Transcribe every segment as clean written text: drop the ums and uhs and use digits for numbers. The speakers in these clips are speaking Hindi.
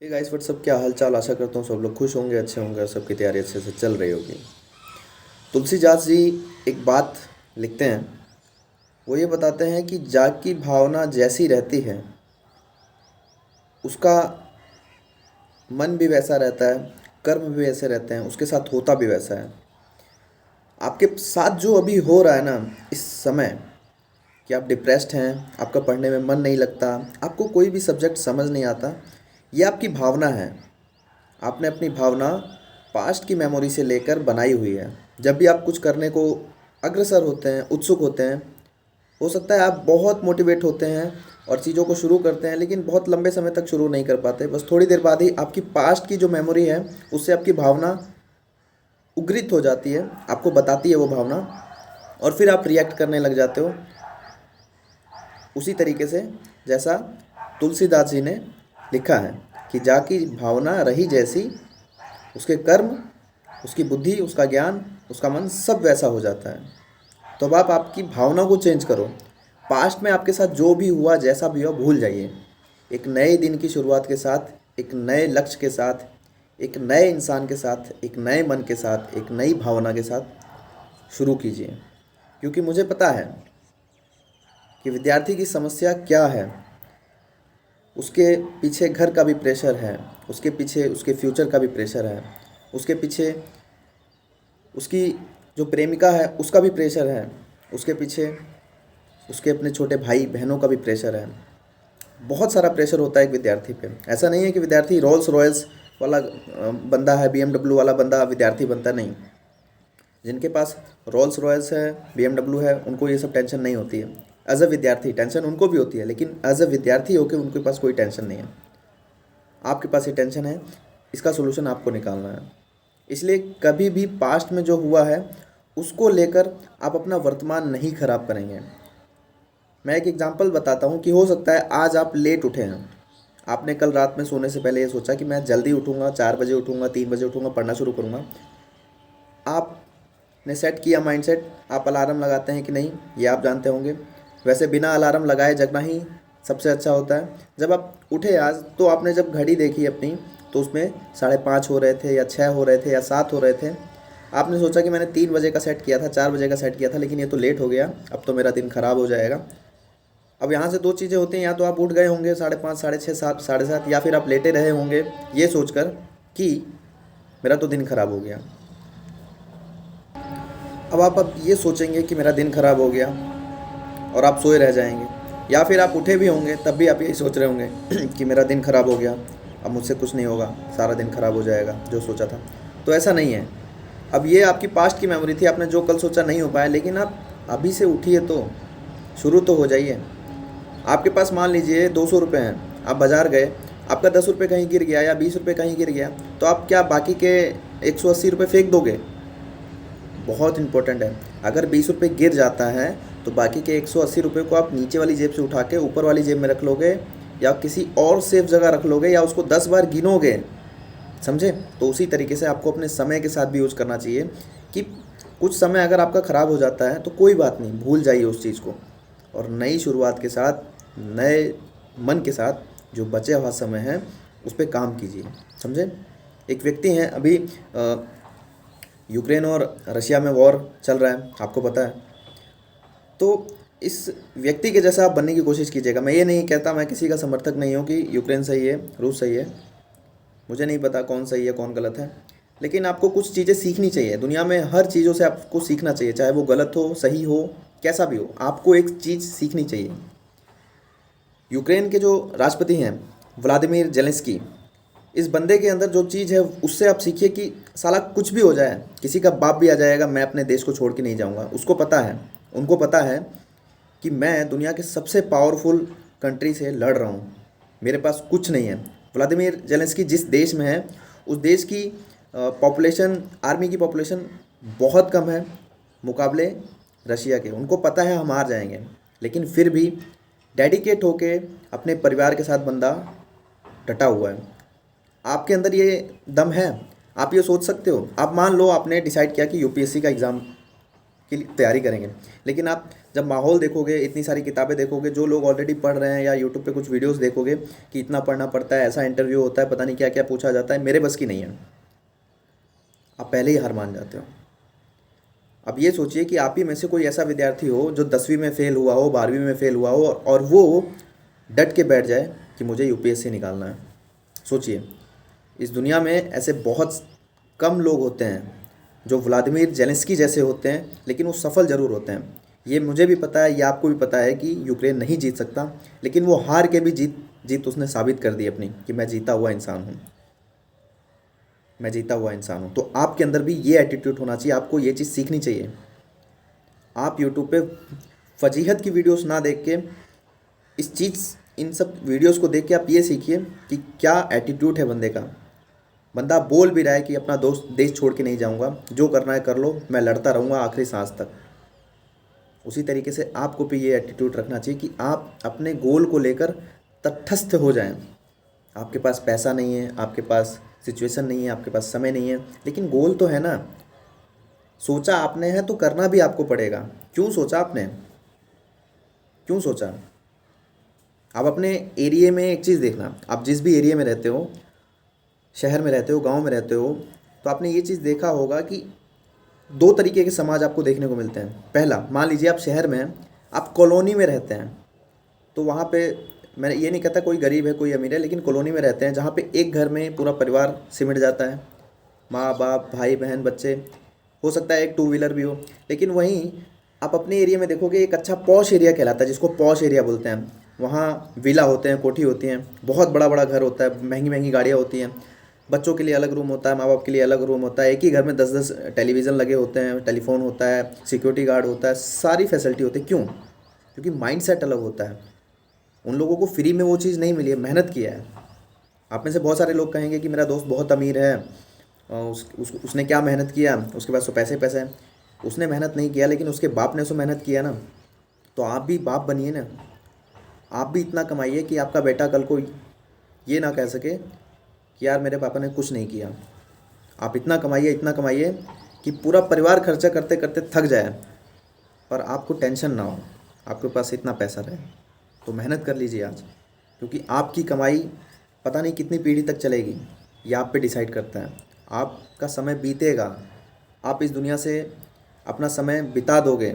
हे गाइस व्हाट्सअप, क्या हाल चाल। आशा करता हूँ सब लोग खुश होंगे, अच्छे होंगे और सबकी तैयारी अच्छे से चल रही होगी। तुलसीदास जी एक बात लिखते हैं। वो ये बताते हैं कि जाग की भावना जैसी रहती है उसका मन भी वैसा रहता है, कर्म भी वैसे रहते हैं, उसके साथ होता भी वैसा है। आपके साथ जो अभी हो रहा है ना इस समय, कि आप डिप्रेस्ड हैं, आपका पढ़ने में मन नहीं लगता, आपको कोई भी सब्जेक्ट समझ नहीं आता, ये आपकी भावना है। आपने अपनी भावना पास्ट की मेमोरी से लेकर बनाई हुई है। जब भी आप कुछ करने को अग्रसर होते हैं, उत्सुक होते हैं, हो सकता है आप बहुत मोटिवेट होते हैं और चीज़ों को शुरू करते हैं, लेकिन बहुत लंबे समय तक शुरू नहीं कर पाते। बस थोड़ी देर बाद ही आपकी पास्ट की जो मेमोरी है उससे आपकी भावना उग्रित हो जाती है, आपको बताती है वो भावना, और फिर आप रिएक्ट करने लग जाते हो उसी तरीके से जैसा तुलसीदास जी ने लिखा है कि जाकी भावना रही जैसी, उसके कर्म, उसकी बुद्धि, उसका ज्ञान, उसका मन सब वैसा हो जाता है। तो अब आप आपकी भावना को चेंज करो। पास्ट में आपके साथ जो भी हुआ, जैसा भी हुआ, भूल जाइए। एक नए दिन की शुरुआत के साथ, एक नए लक्ष्य के साथ, एक नए इंसान के साथ, एक नए मन के साथ, एक नई भावना के साथ शुरू कीजिए। क्योंकि मुझे पता है कि विद्यार्थी की समस्या क्या है। उसके पीछे घर का भी प्रेशर है, उसके पीछे उसके फ्यूचर का भी प्रेशर है, उसके पीछे उसकी जो प्रेमिका है उसका भी प्रेशर है, उसके पीछे उसके अपने छोटे भाई बहनों का भी प्रेशर है। बहुत सारा प्रेशर होता है एक विद्यार्थी पे। ऐसा नहीं है कि विद्यार्थी रोल्स रॉयल्स वाला बंदा है, BMW वाला बंदा विद्यार्थी बनता नहीं। जिनके पास रोल्स रॉयल्स है, BMW है, उनको ये सब टेंशन नहीं होती है। एज अ विद्यार्थी टेंशन उनको भी होती है, लेकिन एज अ विद्यार्थी होकर उनके पास कोई टेंशन नहीं है। आपके पास ये टेंशन है, इसका सोल्यूशन आपको निकालना है। इसलिए कभी भी पास्ट में जो हुआ है उसको लेकर आप अपना वर्तमान नहीं खराब करेंगे। मैं एक एग्जांपल बताता हूँ कि हो सकता है आज आप लेट उठे हैं। आपने कल रात में सोने से पहले ये सोचा कि मैं जल्दी उठूँगा, 4 बजे उठूँगा, 3 बजे उठूँगा, पढ़ना शुरू करूँगा। आपने सेट किया माइंडसेट, आप अलार्म लगाते हैं कि नहीं, ये आप जानते होंगे। वैसे बिना अलार्म लगाए जगना ही सबसे अच्छा होता है। जब आप उठे आज, तो आपने जब घड़ी देखी अपनी, तो उसमें 5:30 हो रहे थे या 6 हो रहे थे या 7 हो रहे थे। आपने सोचा कि मैंने 3 बजे का सेट किया था, 4 बजे का सेट किया था, लेकिन ये तो लेट हो गया, अब तो मेरा दिन ख़राब हो जाएगा। अब यहाँ से दो चीज़ें होती हैं, या तो आप उठ गए होंगे 5:30, 6:30, 7, 7:30, या फिर आप लेटे रहे होंगे ये सोचकर कि मेरा तो दिन खराब हो गया। अब ये सोचेंगे कि मेरा दिन खराब हो गया और आप सोए रह जाएंगे, या फिर आप उठे भी होंगे तब भी आप यही सोच रहे होंगे कि मेरा दिन खराब हो गया, अब मुझसे कुछ नहीं होगा, सारा दिन खराब हो जाएगा जो सोचा था। तो ऐसा नहीं है। अब ये आपकी पास्ट की मेमोरी थी, आपने जो कल सोचा नहीं हो पाया, लेकिन आप अभी से उठिए, तो शुरू तो हो जाइए। आपके पास मान लीजिए 200 रुपये हैं, आप बाज़ार गए, आपका 10 रुपये कहीं गिर गया या 20 रुपये कहीं गिर गया, तो आप क्या बाकी के 180 रुपये फेंक दोगे? बहुत इंपॉर्टेंट है। अगर 20 रुपये गिर जाता है तो बाकी के 180 रुपये को आप नीचे वाली जेब से उठा के ऊपर वाली जेब में रख लोगे, या किसी और सेफ जगह रख लोगे, या उसको 10 बार गिनोगे। समझे? तो उसी तरीके से आपको अपने समय के साथ भी यूज़ करना चाहिए कि कुछ समय अगर आपका ख़राब हो जाता है तो कोई बात नहीं, भूल जाइए उस चीज़ को, और नई शुरुआत के साथ, नए मन के साथ जो बचे हुआ समय है उस पर काम कीजिए। समझे? एक व्यक्ति हैं, अभी यूक्रेन और रशिया में वॉर चल रहा है, आपको पता है। तो इस व्यक्ति के जैसा आप बनने की कोशिश कीजिएगा। मैं ये नहीं कहता, मैं किसी का समर्थक नहीं हूँ कि यूक्रेन सही है, रूस सही है। मुझे नहीं पता कौन सही है कौन गलत है, लेकिन आपको कुछ चीज़ें सीखनी चाहिए। दुनिया में हर चीज़ों से आपको सीखना चाहिए, चाहे वो गलत हो, सही हो, कैसा भी हो, आपको एक चीज़ सीखनी चाहिए। यूक्रेन के जो राष्ट्रपति हैं व्लादिमीर जेलेंस्की, इस बंदे के अंदर जो चीज़ है उससे आप सीखिए कि साला कुछ भी हो जाए, किसी का बाप भी आ जाएगा, मैं अपने देश को छोड़ के नहीं जाऊंगा। उसको पता है, उनको पता है कि मैं दुनिया के सबसे पावरफुल कंट्री से लड़ रहा हूँ, मेरे पास कुछ नहीं है। व्लादिमीर जेलेंस्की जिस देश में है, उस देश की पॉपुलेशन, आर्मी की पॉपुलेशन बहुत कम है मुकाबले रशिया के। उनको पता है हम हार जाएंगे, लेकिन फिर भी डेडिकेट होके अपने परिवार के साथ बंदा डटा हुआ है। आपके अंदर ये दम है, आप ये सोच सकते हो। आप मान लो आपने डिसाइड किया कि यूपीएससी का एग्ज़ाम की तैयारी करेंगे। लेकिन आप जब माहौल देखोगे, इतनी सारी किताबें देखोगे, जो लोग ऑलरेडी पढ़ रहे हैं, या यूट्यूब पे कुछ वीडियोस देखोगे कि इतना पढ़ना पड़ता है, ऐसा इंटरव्यू होता है, पता नहीं क्या क्या पूछा जाता है, मेरे बस की नहीं है, आप पहले ही हार मान जाते हो। अब ये सोचिए कि आप ही में से कोई ऐसा विद्यार्थी हो जो 10वीं में फ़ेल हुआ हो, 12वीं में फ़ेल हुआ हो, और वो डट के बैठ जाए कि मुझे यूपीएससी निकालना है। सोचिए, इस दुनिया में ऐसे बहुत कम लोग होते हैं जो व्लादिमीर जेलेंस्की जैसे होते हैं, लेकिन वो सफल ज़रूर होते हैं। ये मुझे भी पता है, ये आपको भी पता है कि यूक्रेन नहीं जीत सकता, लेकिन वो हार के भी जीत जीत उसने साबित कर दी अपनी, कि मैं जीता हुआ इंसान हूँ, मैं जीता हुआ इंसान हूँ। तो आपके अंदर भी ये एटीट्यूड होना चाहिए, आपको ये चीज़ सीखनी चाहिए। आप यूट्यूब पे फजीहत की वीडियोस ना देख के, इस चीज़ इन सब वीडियोस को देख के आप ये सीखिए कि क्या एटीट्यूड है बंदे का। बंदा बोल भी रहा है कि अपना दोस्त देश छोड़ के नहीं जाऊंगा, जो करना है कर लो, मैं लड़ता रहूंगा आखिरी सांस तक। उसी तरीके से आपको भी ये एटीट्यूड रखना चाहिए कि आप अपने गोल को लेकर तटस्थ हो जाएं। आपके पास पैसा नहीं है, आपके पास सिचुएशन नहीं है, आपके पास समय नहीं है, लेकिन गोल तो है ना। सोचा आपने है तो करना भी आपको पड़ेगा। क्यों सोचा आपने, क्यों सोचा? आप अपने एरिया में एक चीज़ देखना, आप जिस भी एरिया में रहते हो, शहर में रहते हो, गांव में रहते हो, तो आपने ये चीज़ देखा होगा कि दो तरीके के समाज आपको देखने को मिलते हैं। पहला, मान लीजिए आप शहर में हैं, आप कॉलोनी में रहते हैं, तो वहाँ पे मैं ये नहीं कहता कोई गरीब है कोई अमीर है, लेकिन कॉलोनी में रहते हैं जहाँ पे एक घर में पूरा परिवार सिमट जाता है, माँ बाप भाई बहन बच्चे, हो सकता है एक टू व्हीलर भी हो। लेकिन वहीं आप अपने एरिया में देखोगे, एक अच्छा पॉश एरिया कहलाता है, जिसको पॉश एरिया बोलते हैं। वहाँ विला होते हैं, कोठी होती हैं, बहुत बड़ा बड़ा घर होता है, महंगी महंगी गाड़ियाँ होती हैं, बच्चों के लिए अलग रूम होता है, माँ बाप के लिए अलग रूम होता है, एक ही घर में 10-10 टेलीविज़न लगे होते हैं, टेलीफोन होता है, सिक्योरिटी गार्ड होता है, सारी फैसिलिटी होती है। क्यों? क्योंकि माइंड सेट अलग होता है। उन लोगों को फ्री में वो चीज़ नहीं मिली है, मेहनत किया है। आप में से बहुत सारे लोग कहेंगे कि मेरा दोस्त बहुत अमीर है, उसने क्या मेहनत किया, उसके पास तो पैसे पैसे हैं। उसने मेहनत नहीं किया, लेकिन उसके बाप ने तो मेहनत किया ना। तो आप भी बाप बनिए ना, आप भी इतना कमाइए कि आपका बेटा कल को ये ना कह सके कि यार मेरे पापा ने कुछ नहीं किया। आप इतना कमाइए, इतना कमाइए कि पूरा परिवार खर्चा करते करते थक जाए, पर आपको टेंशन ना हो, आपके पास इतना पैसा रहे। तो मेहनत कर लीजिए आज, क्योंकि आपकी कमाई पता नहीं कितनी पीढ़ी तक चलेगी, ये आप पे डिसाइड करता है। आपका समय बीतेगा, आप इस दुनिया से अपना समय बिता दोगे,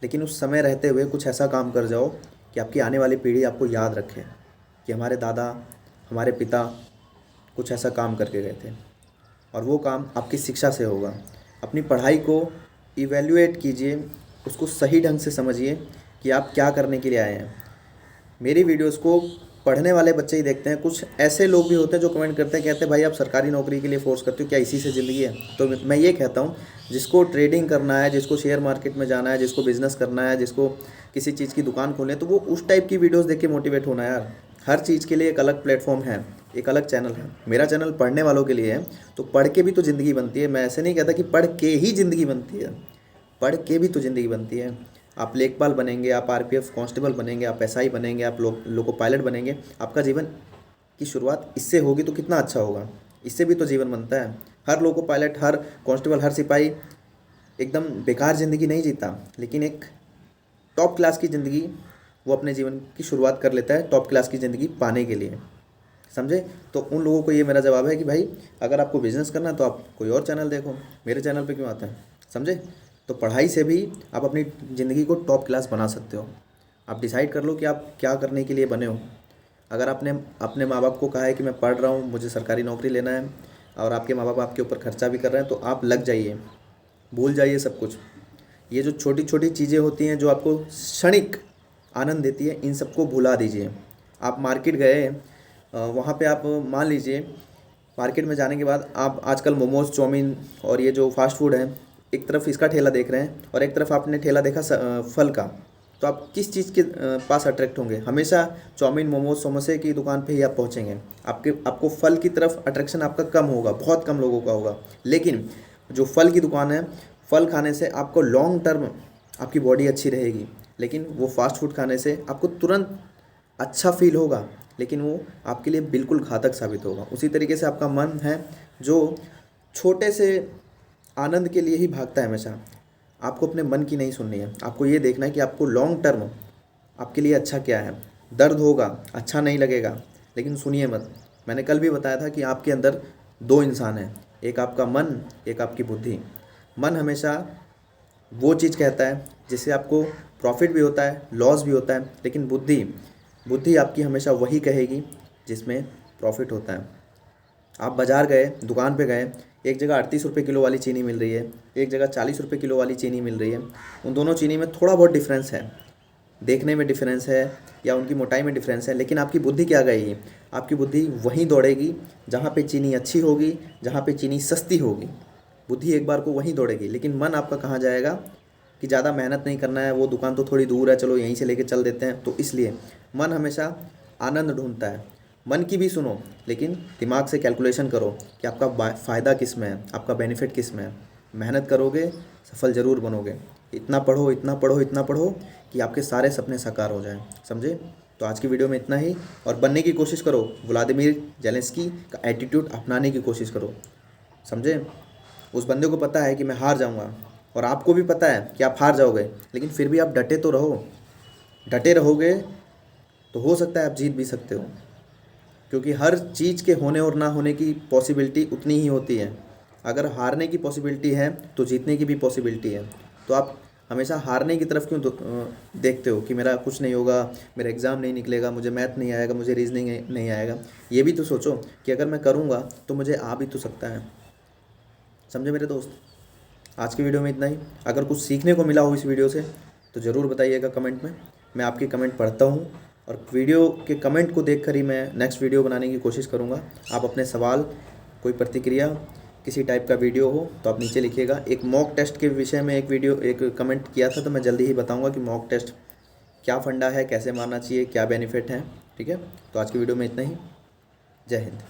लेकिन उस समय रहते हुए कुछ ऐसा काम कर जाओ कि आपकी आने वाली पीढ़ी आपको याद रखे कि हमारे दादा, हमारे पिता कुछ ऐसा काम करके गए थे। और वो काम आपकी शिक्षा से होगा। अपनी पढ़ाई को इवैल्यूएट कीजिए, उसको सही ढंग से समझिए कि आप क्या करने के लिए आए हैं। मेरी वीडियोस को पढ़ने वाले बच्चे ही देखते हैं। कुछ ऐसे लोग भी होते हैं जो कमेंट करते हैं, कहते हैं भाई आप सरकारी नौकरी के लिए फ़ोर्स करते हो, क्या इसी से ज़िंदगी है? तो मैं ये कहता हूँ, जिसको ट्रेडिंग करना है, जिसको शेयर मार्केट में जाना है, जिसको बिज़नेस करना है, जिसको किसी चीज़ की दुकान खोलनी है, तो वो उस टाइप की वीडियोज़ देख के मोटिवेट होना यार। हर चीज़ के लिए एक अलग प्लेटफॉर्म है, एक अलग चैनल है। मेरा चैनल पढ़ने वालों के लिए है, तो पढ़ के भी तो ज़िंदगी बनती है। मैं ऐसे नहीं कहता कि पढ़ के ही ज़िंदगी बनती है, पढ़ के भी तो ज़िंदगी बनती है। आप लेखपाल बनेंगे, आप आरपीएफ कांस्टेबल बनेंगे, आप एसआई बनेंगे, आप लोको पायलट बनेंगे। आपका जीवन की शुरुआत इससे होगी तो कितना अच्छा होगा। इससे भी तो जीवन बनता है। हर लोको पायलट, हर कांस्टेबल, हर सिपाही एकदम बेकार ज़िंदगी नहीं जीता, लेकिन एक टॉप क्लास की ज़िंदगी वो अपने जीवन की शुरुआत कर लेता है, टॉप क्लास की ज़िंदगी पाने के लिए। समझे? तो उन लोगों को ये मेरा जवाब है कि भाई अगर आपको बिज़नेस करना है तो आप कोई और चैनल देखो, मेरे चैनल पे क्यों आते हैं? समझे? तो पढ़ाई से भी आप अपनी ज़िंदगी को टॉप क्लास बना सकते हो। आप डिसाइड कर लो कि आप क्या करने के लिए बने हो। अगर आपने अपने माँ बाप को कहा है कि मैं पढ़ रहा हूँ, मुझे सरकारी नौकरी लेना है, और आपके माँ बाप आपके ऊपर खर्चा भी कर रहे हैं, तो आप लग जाइए, भूल जाइए सब कुछ। ये जो छोटी छोटी चीज़ें होती हैं जो आपको क्षणिक आनंद देती है, इन सबको भुला दीजिए। आप मार्केट गए, वहाँ पे आप मान लीजिए मार्केट में जाने के बाद आप आजकल मोमोज, चाउमीन और ये जो फास्ट फूड है, एक तरफ इसका ठेला देख रहे हैं और एक तरफ आपने ठेला देखा फल का, तो आप किस चीज़ के पास अट्रैक्ट होंगे? हमेशा चाउमीन, मोमोज, समोसे की दुकान पे ही आप पहुँचेंगे। आपको फल की तरफ अट्रैक्शन आपका कम होगा, बहुत कम लोगों का होगा। लेकिन जो फल की दुकान है, फल खाने से आपको लॉन्ग टर्म आपकी बॉडी अच्छी रहेगी, लेकिन वो फास्ट फूड खाने से आपको तुरंत अच्छा फील होगा, लेकिन वो आपके लिए बिल्कुल घातक साबित होगा। उसी तरीके से आपका मन है जो छोटे से आनंद के लिए ही भागता है हमेशा। आपको अपने मन की नहीं सुननी है। आपको ये देखना है कि आपको लॉन्ग टर्म आपके लिए अच्छा क्या है। दर्द होगा, अच्छा नहीं लगेगा, लेकिन सुनिए मत। मैंने कल भी बताया था कि आपके अंदर दो इंसान हैं, एक आपका मन, एक आपकी बुद्धि। मन हमेशा वो चीज़ कहता है जिससे आपको प्रॉफिट भी होता है, लॉस भी होता है, लेकिन बुद्धि बुद्धि आपकी हमेशा वही कहेगी जिसमें प्रॉफिट होता है। आप बाज़ार गए, दुकान पे गए, एक जगह 38 रुपये किलो वाली चीनी मिल रही है, एक जगह 40 रुपये किलो वाली चीनी मिल रही है। उन दोनों चीनी में थोड़ा बहुत डिफरेंस है, देखने में डिफरेंस है या उनकी मोटाई में डिफरेंस है, लेकिन आपकी बुद्धि क्या कहेगी? आपकी बुद्धि वहीं दौड़ेगी जहाँ पे चीनी अच्छी होगी, जहाँ पे चीनी सस्ती होगी। बुद्धि एक बार को वहीं दौड़ेगी, लेकिन मन आपका कहाँ जाएगा कि ज़्यादा मेहनत नहीं करना है, वो दुकान तो थोड़ी दूर है, चलो यहीं से लेके चल देते हैं। तो इसलिए मन हमेशा आनंद ढूंढता है। मन की भी सुनो, लेकिन दिमाग से कैलकुलेशन करो कि आपका फ़ायदा किस में है, आपका बेनिफिट किस में है। मेहनत करोगे, सफल ज़रूर बनोगे। इतना पढ़ो, इतना पढ़ो, इतना पढ़ो कि आपके सारे सपने साकार हो जाएं। समझे? तो आज की वीडियो में इतना ही, और बनने की कोशिश करो, व्लादिमीर जेलेंस्की का एटीट्यूड अपनाने की कोशिश करो। समझे? उस बंदे को पता है कि मैं हार जाऊंगा, और आपको भी पता है कि आप हार जाओगे, लेकिन फिर भी आप डटे तो रहो। डटे रहोगे तो हो सकता है आप जीत भी सकते हो, क्योंकि हर चीज़ के होने और ना होने की पॉसिबिलिटी उतनी ही होती है। अगर हारने की पॉसिबिलिटी है तो जीतने की भी पॉसिबिलिटी है। तो आप हमेशा हारने की तरफ क्यों देखते हो कि मेरा कुछ नहीं होगा, मेरा एग्ज़ाम नहीं निकलेगा, मुझे मैथ नहीं आएगा, मुझे रीजनिंग नहीं आएगा। ये भी तो सोचो कि अगर मैं करूँगा तो मुझे आ भी तो सकता है। समझे मेरे दोस्त? आज की वीडियो में इतना ही। अगर कुछ सीखने को मिला हो इस वीडियो से तो ज़रूर बताइएगा कमेंट में। मैं आपके कमेंट पढ़ता हूँ, और वीडियो के कमेंट को देखकर ही मैं नेक्स्ट वीडियो बनाने की कोशिश करूँगा। आप अपने सवाल, कोई प्रतिक्रिया, किसी टाइप का वीडियो हो तो आप नीचे लिखिएगा। एक मॉक टेस्ट के विषय में एक कमेंट किया था, तो मैं जल्दी ही बताऊँगा कि मॉक टेस्ट क्या फंडा है, कैसे मारना चाहिए, क्या बेनिफिट है। ठीक है? तो आज की वीडियो में इतना ही। जय हिंद।